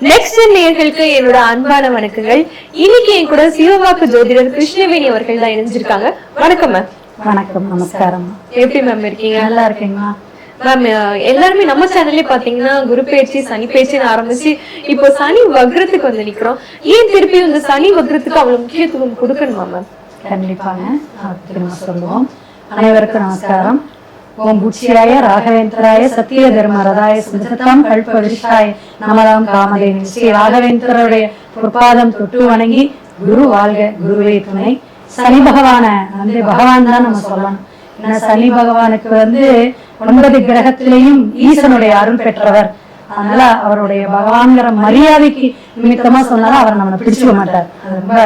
Next நேயர்களுக்கு என்னோட அன்பான வணக்கங்கள். இன்னைக்கு என் கூட சிவவாக்கு ஜோதிடர் கிருஷ்ணவேணி அவர்கள் தான் இணைஞ்சிருக்காங்க. வணக்கம் மேம். வணக்கம், நமஸ்காரம். எப்படி மேம் இருக்கீங்க? நல்லா இருக்கீங்களா மேம்? எல்லாருமே நம்ம சேனல்லே பாத்தீங்கன்னா குரு பயிற்சி, சனி பயிற்சின்னு ஆரம்பிச்சு இப்போ சனி வக்ரத்துக்கு வந்து நிக்கிறோம். ஏன் திருப்பி இந்த சனி வக்ரத்துக்கு அவ்வளவு முக்கியத்துவம் கொடுக்கணுமா மேம்? கண்டிப்பாங்க, திரும்ப சொல்லுவோம். அனைவருக்கும் நமஸ்காரம். ஓம் புட்சியாய ராகவேந்திராய சத்திய தர்ம ரதாய சுதத்தாம் கல்பவிருஷாய நமதாம் காமதேவி. ஸ்ரீ ராகவேந்திரருடைய பொற்பாதம் தொட்டு வணங்கி குரு வாழ்க, குருவே துணை. சனி பகவான வந்து பகவான் தான் நம்ம சொல்லணும். ஏன்னா சனி பகவானுக்கு வந்து 9 கிரகத்திலையும் ஈசனுடைய அருள் பெற்றவர். அதனால அவருடைய பகவான்கிற மரியாதைக்கு நிமித்தமா சொன்னாலும் அவர் நம்மளை பிடிச்சுக்க மாட்டார். அது ரொம்ப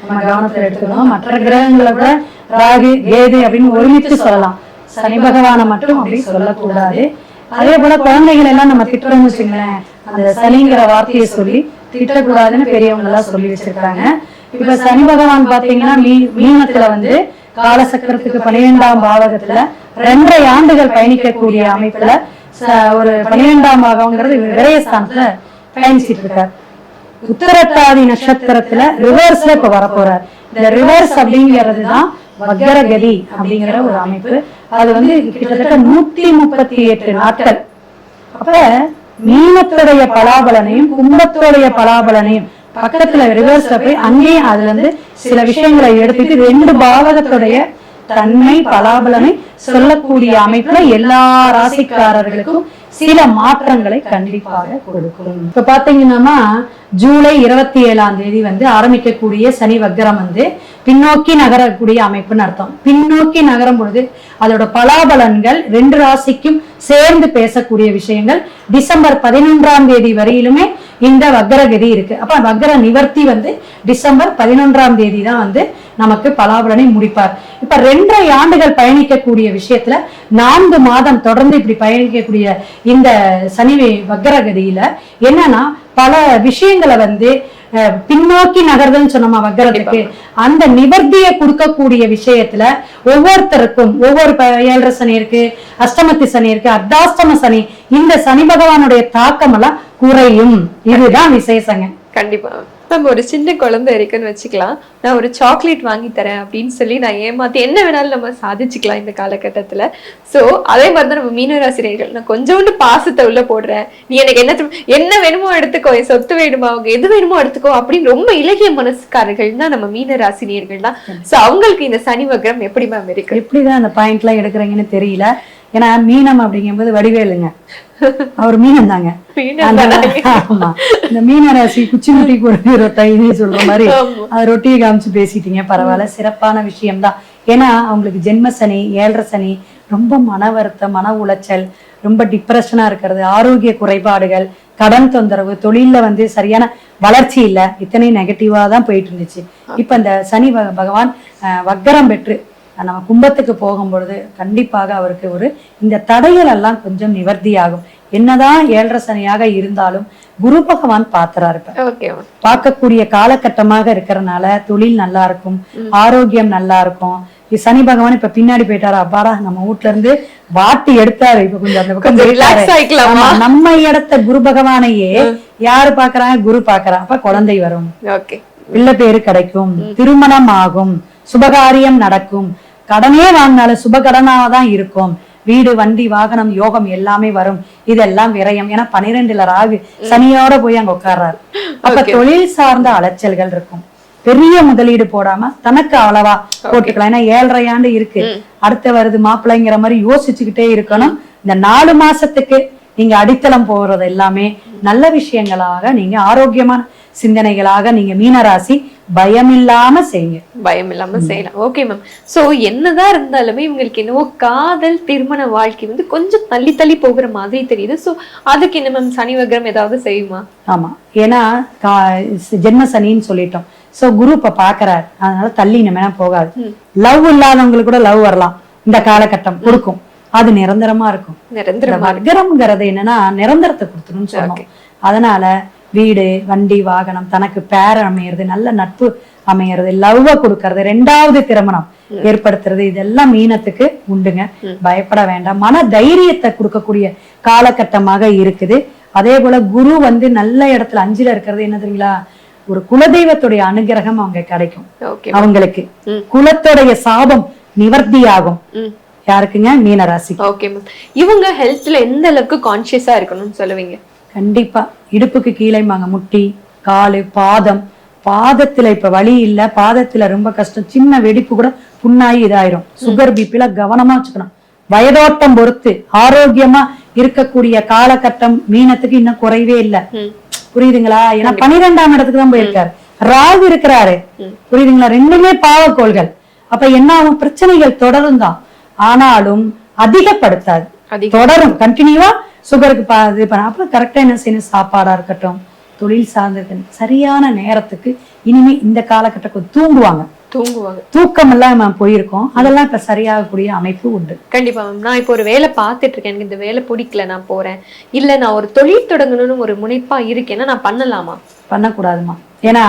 நம்ம கவனத்தில் எடுத்துக்கணும். மற்ற கிரகங்களை கூட ராகு, கேது அப்படின்னு ஒருமித்து சொல்லலாம். சனி பகவானை மட்டும் அப்படி சொல்லக்கூடாது. அதே போல குழந்தைகள் எல்லாம் நம்ம திட்டணும்னு வச்சுங்களேன், அந்த சனிங்கிற வார்த்தையை சொல்லி திட்டக்கூடாதுன்னு பெரியவங்க எல்லாம் சொல்லி வச்சிருக்காங்க. இப்ப சனி பகவான் பாத்தீங்கன்னா மீனத்துல வந்து காலசக்கரத்துக்கு 12ஆம் பாவகத்துல 2.5 ஆண்டுகள் பயணிக்கக்கூடிய அமைப்புல ஒரு 12ஆம் பாகம்ங்கிறது விரயஸ்தானத்துல பயணிச்சிட்டு இருக்காரு. உத்தரட்டாதி நட்சத்திரத்துல ரிவர்ஸ்ல இப்ப வரப்போறார். இந்த ரிவர்ஸ் அப்படிங்கிறதுதான் வக்ரகதி அப்படிங்கிற ஒரு அமைப்பு. அது வந்து கிட்டத்தட்ட 138 நாட்கள். அப்ப மீனத்துடைய பலாபலனையும் கும்பத்துடைய பலாபலனையும் பக்கத்துல ரிவர்ஸ்ல போய் அங்கேயும் அதுல இருந்து சில விஷயங்களை எடுத்துட்டு 2 பாவகத்துடைய தன்மை பலாபலனை சொல்லக்கூடிய அமைப்புல எல்லா ராசிக்காரர்களுக்கும் சில மாற்றங்களை கண்டிப்பாக கொடுக்கும். இப்ப பாத்தீங்கன்னா ஜூலை 27ஆம் தேதி வந்து ஆரம்பிக்கக்கூடிய சனி வக்ரம் வந்து பின்னோக்கி நகரக்கூடிய அமைப்புன்னு அர்த்தம். பின்னோக்கி நகரும் பொழுது அதோட பலாபலன்கள் 2 ராசிக்கும் சேர்ந்து பேசக்கூடிய விஷயங்கள். டிசம்பர் 11ஆம் தேதி வரையிலுமே இந்த வக்ரகதி இருக்கு. அப்ப வக்ர நிவர்த்தி வந்து டிசம்பர் 11ஆம் தேதி தான் வந்து நமக்கு பலாபலனை முடிப்பார். இப்ப 2.5 ஆண்டுகள் பயணிக்கக்கூடிய விஷயத்துல 4 மாதம் தொடர்ந்து இப்படி பயணிக்கக்கூடிய இந்த சனி வக்ரகதியில என்னன்னா பல விஷயங்களை வந்து பின்னோக்கி நகர்தல்னு சொன்னோமா வக்ரத்துக்கு, அந்த நிவர்த்தியை கொடுக்கக்கூடிய விஷயத்துல ஒவ்வொருத்தருக்கும் ஒவ்வொரு 7.5 சனி இருக்கு, அஷ்டமத்தி சனி இருக்கு, அர்த்தாஷ்டம சனி. இந்த சனி பகவானுடைய தாக்கம் எல்லாம் குறையும். இதுதான் விசேஷங்க. கண்டிப்பா. நம்ம ஒரு சின்ன குழந்தை இருக்குன்னு வச்சுக்கலாம், நான் ஒரு சாக்லேட் வாங்கி தரேன் அப்படின்னு சொல்லி நான் ஏமாத்தி என்ன வேணாலும் நம்ம சாதிச்சுக்கலாம் இந்த காலகட்டத்துல. சோ அதே மாதிரிதான் நம்ம மீனராசினியர்கள், நான் கொஞ்சோண்டு பாசத்தை உள்ள போடுறேன், நீ எனக்கு என்ன வேணுமோ எடுத்துக்கோ, என் சொத்து வேணுமா, அவங்க எது வேணுமோ எடுத்துக்கோ அப்படின்னு ரொம்ப இலகிய மனசுக்காரர்கள் தான் நம்ம மீனராசினியர்கள் தான். சோ அவங்களுக்கு இந்த சனி வக்ரம் எப்படி மேம் இருக்கு? எப்படிதான் அந்த பாயிண்ட் எல்லாம் எடுக்கிறீங்கன்னு தெரியல. ஏன்னா மீனம் அப்படிங்கும்போது வடிவேலுங்க, அவர் மீனம் தாங்க. ஆமா, இந்த மீன ராசி குச்சி முட்டி கொடுத்து சொல்ற மாதிரி அது ரொட்டியை காமிச்சு பேசிட்டீங்க. பரவாயில்ல, சிறப்பான விஷயம்தான். ஏன்னா அவங்களுக்கு ஜென்ம சனி, 7.5 சனி, ரொம்ப மன வருத்தம், மன உளைச்சல், ரொம்ப டிப்ரெஷனா இருக்கிறது, ஆரோக்கிய குறைபாடுகள், கடன் தொந்தரவு, தொழில வந்து சரியான வளர்ச்சி இல்ல, இத்தனை நெகட்டிவா தான் போயிட்டு இருந்துச்சு. இப்ப இந்த சனி பகவான் வக்ரம் பெற்று நம்ம கும்பத்துக்கு போகும் பொழுது கண்டிப்பாக அவருக்கு ஒரு இந்த தடைகள் எல்லாம் கொஞ்சம் நிவர்த்தி ஆகும். என்னதான் 7.5 சனியாக இருந்தாலும் குரு பகவான் பாத்துறாரு. பார்க்கக்கூடிய காலகட்டமாக இருக்கிறதுனால தொழில் நல்லா இருக்கும், ஆரோக்கியம் நல்லா இருக்கும். சனி பகவான் இப்ப பின்னாடி போயிட்டாரு, அப்பாடா நம்ம வீட்டுல இருந்து வாட்டி எடுத்தாரு, இப்ப கொஞ்சம் அந்த பக்கம் நம்ம இடத்த குரு பகவானையே யாரு பாக்குறாங்க, குரு பாக்குறாங்க. அப்ப குழந்தை வரும், பிள்ளை பேரு கிடைக்கும், திருமணம் ஆகும், சுபகாரியம் நடக்கும், கடனே வாங்கினாலும் சுப கடனாதான் இருக்கும், வீடு வண்டி வாகனம் யோகம் எல்லாமே வரும். இதெல்லாம் விரயம். ஏன்னா 12ல ராகு சனியோட போய் அங்க உட்கார்றாரு. அப்ப தொழில் சார்ந்த அலைச்சல்கள் இருக்கும். பெரிய முதலீடு போடாம தனக்கு அளவா போட்டுக்கலாம். ஏன்னா 7.5 ஆண்டு இருக்கு, அடுத்த வருது மாப்பிள்ளைங்கிற மாதிரி யோசிச்சுக்கிட்டே இருக்கணும். இந்த 4 மாசத்துக்கு நீங்க அடித்தளம் போறது எல்லாமே நல்ல விஷயங்களாக, நீங்க ஆரோக்கியமான சிந்தனைகளாக நீங்க மீனராசி பயம் இல்லாம செய்யுங்க. பயம் இல்லாம செய்யலாம். Okay ma'am. சோ என்னதான் இருந்தாலுமே இவங்களுக்கு என்னவோ காதல் திருமண வாழ்க்கை வந்து கொஞ்சம் தள்ளி தள்ளி போகிற மாதிரி தெரியுது. சோ அதுக்கு என்ன மேம் சனி வக்ரம் ஏதாவது செய்யுமா? ஆமா, ஏன்னா ஜென்ம சனின்னு சொல்லிட்டோம். சோ குரு இப்ப பாக்குறாரு, அதனால தள்ளி நம்ம போகாது. லவ் இல்லாதவங்களுக்கு கூட லவ் வரலாம், இந்த காலகட்டம் கொடுக்கும். அது நிரந்தரமா இருக்கும். வக்ரம்ங்கிறது என்னன்னா நிரந்தரத்தை கொடுத்துருன்னு சொன்னோம். அதனால வீடு வண்டி வாகனம், தனக்கு பேர் அமையிறது, நல்ல நட்பு அமையிறது, லவ்வ கொடுக்கறது, 2வது திருமணம் ஏற்படுத்துறது, இதெல்லாம் மீனத்துக்கு உண்டுங்க. பயப்பட வேண்டாம். மன தைரியத்தை கொடுக்கக்கூடிய காலகட்டமாக இருக்குது. அதே போல குரு வந்து நல்ல இடத்துல 5ல இருக்கிறது என்ன தெரியுங்களா, ஒரு குலதெய்வத்துடைய அனுகிரகம் அவங்க கிடைக்கும். ஓகே அவங்களுக்கு குலத்துடைய சாபம் நிவர்த்தி ஆகும். யாருக்குங்க? மீனராசி. Okay ma'am. இவங்க ஹெல்த்ல எந்த அளவுக்கு கான்சியஸா இருக்கணும்னு சொல்லுவீங்க? கண்டிப்பா இடுப்புக்கு கீழேமாங்க, முட்டி, காலு, பாதம். பாதத்துல இப்ப வலி இல்ல, பாதத்துல ரொம்ப கஷ்டம், சின்ன வெடிப்பு கூட புண்ணாயி இதாயிரும். சுகர் பிபில கவனமா வச்சுக்கணும். வயதோட்டம் பொறுத்து ஆரோக்கியமா இருக்கக்கூடிய காலகட்டம் மீனத்துக்கு இன்னும் குறைவே இல்ல. புரியுதுங்களா? ஏன்னா 12ஆம் இடத்துக்கு தான் போயிருக்காரு. ராகு இருக்கிறாரு. புரியுதுங்களா? ரெண்டுமே பாவக்கோள்கள். அப்ப என்ன ஆகும்? பிரச்சனைகள் தொடரும் தான், ஆனாலும் அதிகப்படுத்தாது, தொடரும். கண்டினியூவா சுகருக்கு இது பண்ண. அப்ப கரெக்டா என்ன செய்யணும்? சாப்பாடா இருக்கட்டும், தொழில் சார்ந்த சரியான நேரத்துக்கு இனிமே இந்த காலகட்டத்துக்கு தூங்குவாங்க. தூக்கம் எல்லாம் போயிருக்கோம், அதெல்லாம் இப்ப சரியாகக்கூடிய அமைப்பு உண்டு. கண்டிப்பா மேம். நான் இப்போ ஒரு வேலை பார்த்துட்டு இருக்கேன், எனக்கு இந்த வேலை பிடிக்கல, நான் போறேன். இல்ல நான் ஒரு தொழில் தொடங்கணும்னு ஒரு முனைப்பா இருக்கேன்னா நான் பண்ணலாமா? பண்ணக்கூடாதுமா. ஏன்னா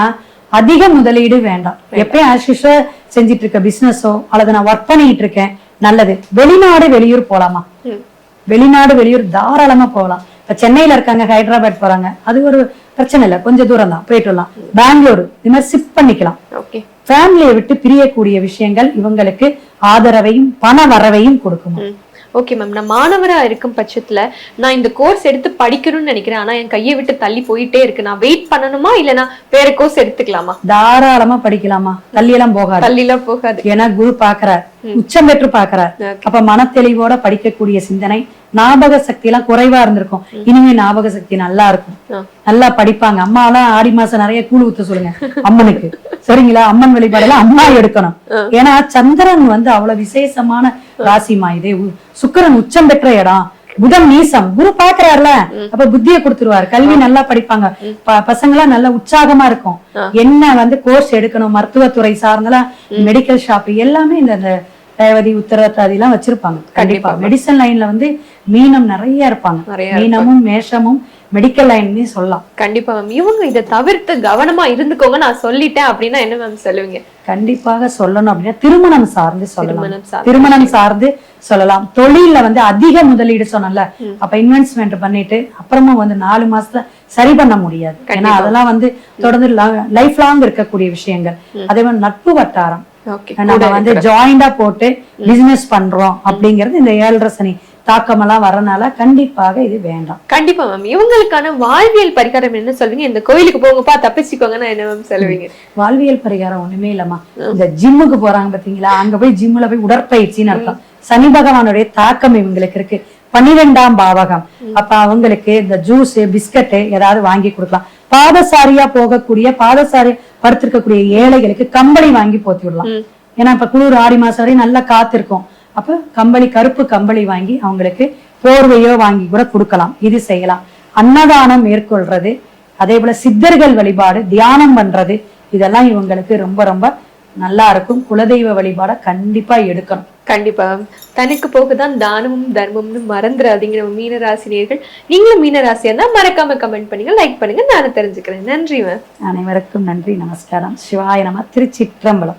அதிக முதலீடு வேண்டாம். எப்பயும் ஆஷிஷா செஞ்சிட்டு இருக்க பிசினஸோ அல்லது நான் ஒர்க் பண்ணிட்டு இருக்கேன், நல்லது. வெளிநாடு வெளியூர் போலாமா? வெளிநாடு வெளியூர் தாராளமா போகலாம். இப்ப சென்னையில இருக்காங்க, ஹைதராபாத் போறாங்க, அது ஒரு பிரச்சனை இல்லை, கொஞ்சம் தூரம் தான், போயிட்டு வரலாம். பெங்களூரு இது மாதிரி ஷிஃப்ட் பண்ணிக்கலாம். ஃபேமிலியை விட்டு பிரியக்கூடிய விஷயங்கள் இவங்களுக்கு ஆதரவையும் பண வரவையும் கொடுக்கும். Okay ma'am. நான் மாணவரா இருக்கும் பட்சத்துல நான் இந்த கோர்ஸ் எடுத்து படிக்கணும்னு நினைக்கிறேன், ஆனா என் கையை விட்டு தள்ளி போயிட்டே இருக்கு, நான் வெயிட் பண்ணணுமா இல்லனா வேற கோர்ஸ் எடுத்துக்கலாமா? தாராளமா படிக்கலாமா, தள்ளி எல்லாம் போகாது. தள்ளி எல்லாம் போகாது. ஏன்னா குரு பாக்குறார், உச்சம் பெற்று பாக்குறார். அப்ப மனத்தெளிவோட படிக்கக்கூடிய சிந்தனை, ஞாபக சக்தி எல்லாம் குறைவா இருந்திருக்கும், இனிமே ஞாபக சக்தி நல்லா இருக்கும், நல்லா படிப்பாங்க. அம்மா எல்லாம் ஆடி மாசம் நிறைய கூழ் ஊத்த சொல்லுங்க அம்மனுக்கு, சரிங்களா? அம்மன் வழிபாடெல்லாம் அம்மா எடுக்கணும். ஏன்னா சந்திரன் வந்து அவ்வளவு விசேஷமான ராசிமா இது. சுக்கிரன் உச்சம் பெற்ற இடம், புதன் நீசம், குரு பாக்குறாருல, அப்ப புத்திய கொடுத்துருவாரு. கல்வி நல்லா படிப்பாங்க, பசங்க எல்லாம் நல்ல உற்சாகமா இருக்கும். என்ன வந்து கோர்ஸ் எடுக்கணும், மருத்துவத்துறை சார்ந்தெல்லாம், மெடிக்கல் ஷாப் எல்லாமே இந்த ரேவதி உத்தரவாதி எல்லாம் வச்சிருப்பாங்க. கண்டிப்பா மெடிசன் லைன்ல வந்து மீனம் நிறைய இருப்பாங்க. மீனமும் மேஷமும் மெடிக்கல் லைன்னு சொல்லலாம். கண்டிப்பா மேம். இவங்க இதை தவிர்த்து கவனமா இருந்துக்கோங்க நான் சொல்லிட்டேன் அப்படின்னா என்ன மேம் சொல்லுவீங்க? கண்டிப்பாக சொல்லணும் அப்படின்னா திருமணம் சார்ந்து சொல்லலாம். திருமணம் சார்ந்து சொல்லலாம். தொழில வந்து அதிக முதலீடு சொன்னல, அப்ப இன்வெஸ்ட்மெண்ட் பண்ணிட்டு அப்புறமா வந்து 4 மாசத்துல சரி பண்ண முடியாது. ஏன்னா அதெல்லாம் வந்து தொடர்ந்து லைஃப் லாங் இருக்கக்கூடிய விஷயங்கள். அதே மாதிரி நட்பு வட்டாரம் நம்ம வந்து ஜாயிண்டா போட்டு பிசினஸ் பண்றோம் அப்படிங்கிறது இந்த 7.5 சனி தாக்கம் எல்லாம் வரனால கண்டிப்பாக இது வேண்டாம். கண்டிப்பா மேம். இவங்களுக்கான வாழ்வியல் பரிகாரம் என்ன சொல்வீங்க? இந்த கோயிலுக்கு போங்கப்பா தப்பிச்சுக்கோங்கன்னா என்ன மேம் சொல்லுவீங்க? வாழ்வியல் பரிகாரம் ஒண்ணுமே இல்லம்மா. இந்த ஜிம்முக்கு போறாங்க பாத்தீங்களா, அங்க போய் ஜிம்ல போய் உடற்பயிற்சின்னு அர்த்தம். சனி பகவானுடைய தாக்கம் இவங்களுக்கு இருக்கு. 12ஆம் பாவகம். அப்ப அவங்களுக்கு இந்த ஜூஸ் பிஸ்கட் ஏதாவது வாங்கி கொடுக்கலாம். பாதசாரியா போகக்கூடிய, பாதசாரி படுத்திருக்கக்கூடிய ஏழைகளுக்கு கம்பளி வாங்கி போத்தி விடலாம். ஏன்னா இப்ப குளிர் ஆடி மாசம் வரையும் நல்லா காத்து இருக்கும். அப்ப கம்பளி, கருப்பு கம்பளி வாங்கி அவங்களுக்கு போர்வையோ வாங்கி கூட கொடுக்கலாம். இது செய்யலாம். அன்னதானம் மேற்கொள்றது, அதே போல சித்தர்கள் வழிபாடு, தியானம் பண்றது, இதெல்லாம் இவங்களுக்கு ரொம்ப ரொம்ப நல்லா இருக்கும். குலதெய்வ வழிபாட கண்டிப்பா எடுக்கணும். கண்டிப்பா. தனக்கு போகதான் தானமும் தர்மம்னு மறந்துடாதீங்க மீனராசினியர்கள். நீங்களும் மீனராசியா இருந்தா மறக்காம கமெண்ட் பண்ணுங்க, லைக் பண்ணுங்க, நானும் தெரிஞ்சுக்கிறேன். நன்றி மேம். அனைவருக்கும் நன்றி, நமஸ்காரம். சிவாய நம. திருச்சிற்றம்பலம்.